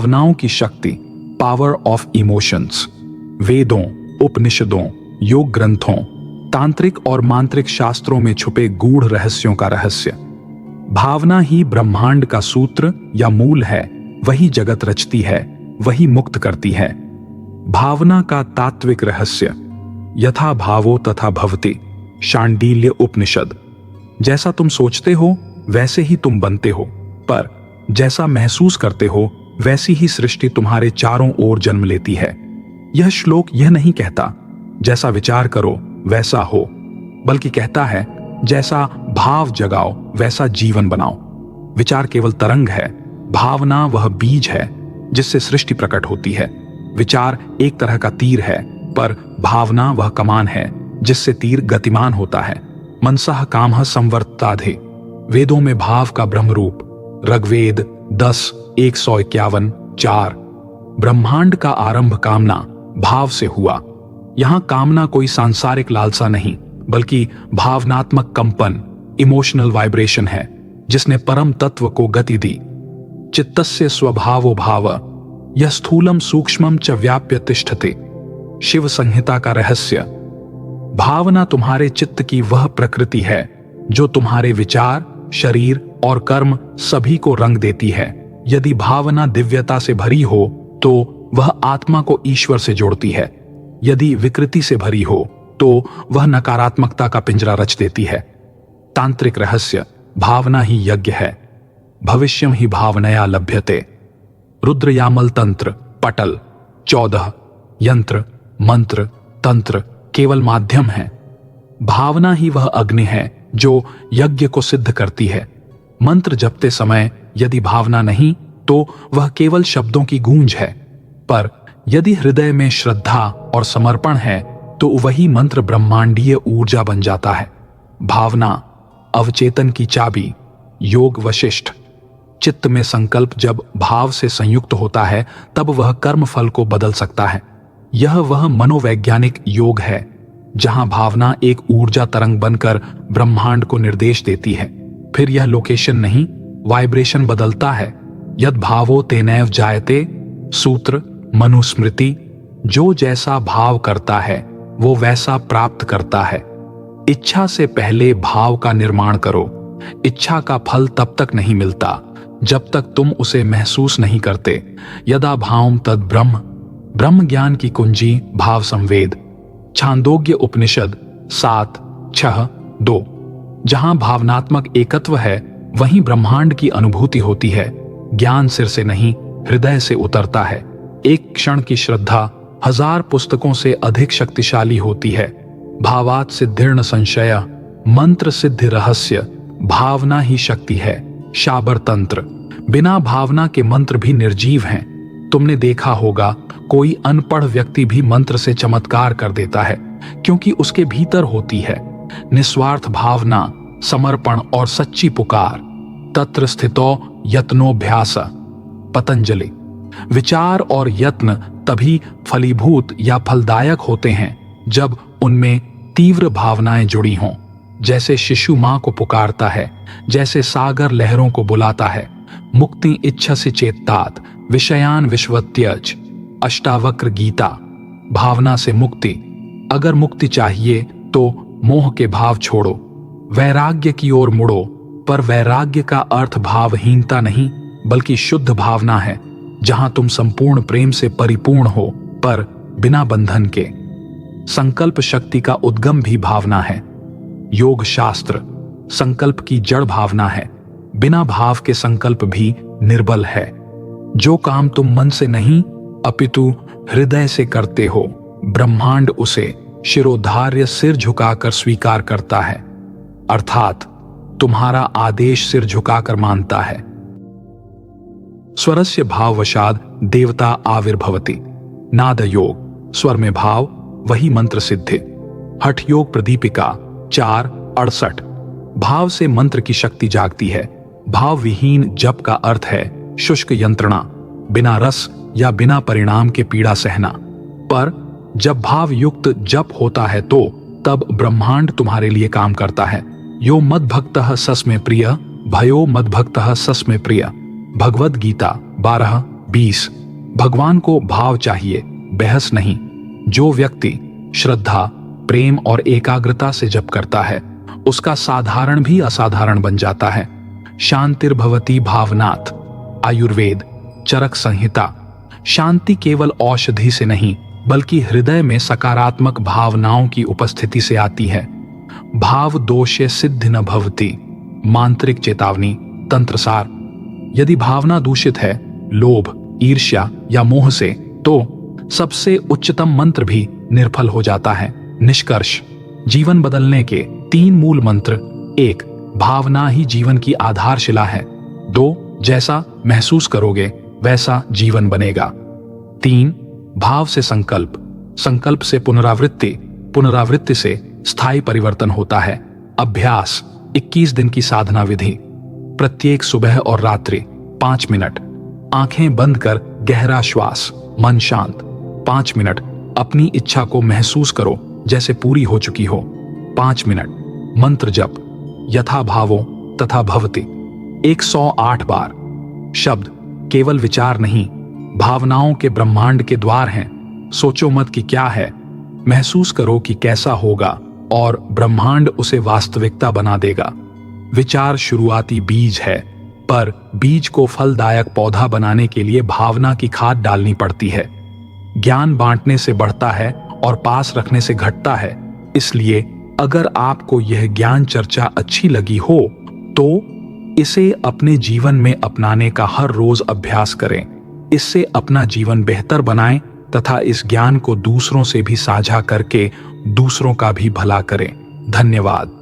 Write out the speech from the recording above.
भावनाओं की शक्ति, पावर ऑफ इमोशंस। वेदों, उपनिषदों, योग ग्रंथों, तांत्रिक और मांत्रिक शास्त्रों में छुपे गूढ़ रहस्यों का रहस्य। भावना ही ब्रह्मांड का सूत्र या मूल है, वही जगत रचती है, वही मुक्त करती है। भावना का तात्विक रहस्य। यथा भावो तथा भवति, शांडिल्य उपनिषद। जैसा तुम सोचते हो वैसे ही तुम बनते हो, पर जैसा महसूस करते हो वैसी ही सृष्टि तुम्हारे चारों ओर जन्म लेती है। यह श्लोक यह नहीं कहता जैसा विचार करो वैसा हो, बल्कि कहता है जैसा भाव जगाओ वैसा जीवन बनाओ। विचार केवल तरंग है, भावना वह बीज है जिससे सृष्टि प्रकट होती है। विचार एक तरह का तीर है, पर भावना वह कमान है जिससे तीर गतिमान होता है। मनसः कामः संवर्ताधे। वेदों में भाव का ब्रह्म रूप। ऋग्वेद 10:151-4। ब्रह्मांड का आरंभ कामना भाव से हुआ। यहां कामना कोई सांसारिक लालसा नहीं, बल्कि भावनात्मक कंपन, इमोशनल वाइब्रेशन है, जिसने परम तत्व को गति दी। चित्तस्य स्वभावो भाव, यह स्थूलम सूक्ष्मम च व्याप्य तिष्ठते। शिव संहिता का रहस्य। भावना तुम्हारे चित्त की वह प्रकृति है जो तुम्हारे विचार, शरीर और कर्म सभी को रंग देती है। यदि भावना दिव्यता से भरी हो तो वह आत्मा को ईश्वर से जोड़ती है। यदि विकृति से भरी हो तो वह नकारात्मकता का पिंजरा रच देती है। तांत्रिक रहस्य। भावना ही यज्ञ है। भविष्यम ही भावनया लभ्यते। रुद्रयामल तंत्र, पटल। 14 यंत्र, मंत्र, तंत्र केवल माध्यम है। भावना ही वह अग्नि है जो यज्ञ को सिद्ध करती है। मंत्र जपते समय यदि भावना नहीं तो वह केवल शब्दों की गूंज है, पर यदि हृदय में श्रद्धा और समर्पण है तो वही मंत्र ब्रह्मांडीय ऊर्जा बन जाता है। भावना अवचेतन की चाबी। योग वशिष्ठ। चित्त में संकल्प जब भाव से संयुक्त होता है तब वह कर्म फल को बदल सकता है। यह वह मनोवैज्ञानिक योग है जहां भावना एक ऊर्जा तरंग बनकर ब्रह्मांड को निर्देश देती है। फिर यह लोकेशन नहीं, वाइब्रेशन बदलता है। यद भावो तेनैव जायते। सूत्र मनुस्मृति। जो जैसा भाव करता है वो वैसा प्राप्त करता है। इच्छा से पहले भाव का निर्माण करो। इच्छा का फल तब तक नहीं मिलता जब तक तुम उसे महसूस नहीं करते। यदा भावम तद ब्रह्म। ब्रह्म ज्ञान की कुंजी भाव संवेद। छांदोग्य उपनिषद 7:6-2। जहां भावनात्मक एकत्व है वहीं ब्रह्मांड की अनुभूति होती है। ज्ञान सिर से नहीं, हृदय से उतरता है। एक क्षण की श्रद्धा 1000 पुस्तकों से अधिक शक्तिशाली होती है। भावात सिद्धिर्न संशय। मंत्र सिद्धि रहस्य। भावना ही शक्ति है। शाबर तंत्र। बिना भावना के मंत्र भी निर्जीव हैं। तुमने देखा होगा कोई अनपढ़ व्यक्ति भी मंत्र से चमत्कार कर देता है, क्योंकि उसके भीतर होती है निस्वार्थ भावना, समर्पण और सच्ची पुकार। तत्र स्थितो यत्नोभ्यास। पतंजलि। विचार और यत्न तभी फलीभूत या फलदायक होते हैं जब उनमें तीव्र भावनाएं जुड़ी हों। जैसे शिशु मां को पुकारता है, जैसे सागर लहरों को बुलाता है। मुक्ति इच्छसि चेत्तात, विषयान विश्वत्यज। अष्टावक्र गीता। भावना से मुक्ति। अगर मुक्ति चाहिए तो मोह के भाव छोड़ो, वैराग्य की ओर मुड़ो। पर वैराग्य का अर्थ भावहीनता नहीं, बल्कि शुद्ध भावना है, जहां तुम संपूर्ण प्रेम से परिपूर्ण हो, पर बिना बंधन के। संकल्प शक्ति का उद्गम भी भावना है। योग शास्त्र। संकल्प की जड़ भावना है। बिना भाव के संकल्प भी निर्बल है। जो काम तुम मन से नहीं अपितु हृदय से करते हो, ब्रह्मांड उसे शिरोधार्य सिर झुकाकर स्वीकार करता है, अर्थात तुम्हारा आदेश सिर झुकाकर मानता है। स्वरस्य भाववशाद देवता आविर्भवति। नाद योग। स्वर में भाव, वही मंत्र सिद्धि। हठ योग प्रदीपिका 4:68। भाव से मंत्र की शक्ति जागती है। भाव विहीन जप का अर्थ है शुष्क यंत्रणा, बिना रस या बिना परिणाम के पीड़ा सहना। पर जब भाव युक्त जप होता है तो तब ब्रह्मांड तुम्हारे लिए काम करता है। यो मद्भक्तः सस्मे प्रिय, भयो मद्भक्तः सस्मे प्रिय। भगवद गीता 12 20 भगवान को भाव चाहिए, बहस नहीं। जो व्यक्ति श्रद्धा, प्रेम और एकाग्रता से जप करता है उसका साधारण भी असाधारण बन जाता है। शांतिर्भवती भावनात्। आयुर्वेद चरक संहिता। शांति केवल औषधि से नहीं बल्कि हृदय में सकारात्मक भावनाओं की उपस्थिति से आती है। भाव दोषे सिद्धि न भवति। मांत्रिक चेतावनी तंत्रसार। यदि भावना दूषित है, लोभ, ईर्ष्या या मोह से, तो सबसे उच्चतम मंत्र भी निर्फल हो जाता है। निष्कर्ष, जीवन बदलने के 3 मूल मंत्र। 1 भावना ही जीवन की आधारशिला है। 2 जैसा महसूस करोगे वैसा जीवन बनेगा। 3 भाव से संकल्प, संकल्प से पुनरावृत्ति, पुनरावृत्ति से स्थायी परिवर्तन होता है। अभ्यास 21 दिन की साधना विधि। प्रत्येक सुबह और रात्रि 5 मिनट आंखें बंद कर गहरा श्वास, मन शांत। 5 मिनट अपनी इच्छा को महसूस करो जैसे पूरी हो चुकी हो। 5 मिनट मंत्र जप, यथा भावो तथा भवति 108 बार। शब्द केवल विचार नहीं, भावनाओं के ब्रह्मांड के द्वार हैं। सोचो मत कि क्या है, महसूस करो कि कैसा होगा और ब्रह्मांड उसे वास्तविकता बना देगा। विचार शुरुआती बीज है, पर बीज को फलदायक पौधा बनाने के लिए भावना की खाद डालनी पड़ती है। ज्ञान बांटने से बढ़ता है और पास रखने से घटता है। इसलिए अगर आपको यह ज्ञान चर्चा अच्छी लगी हो तो इसे अपने जीवन में अपनाने का हर रोज अभ्यास करें। इससे अपना जीवन बेहतर बनाएं तथा इस ज्ञान को दूसरों से भी साझा करके दूसरों का भी भला करें। धन्यवाद।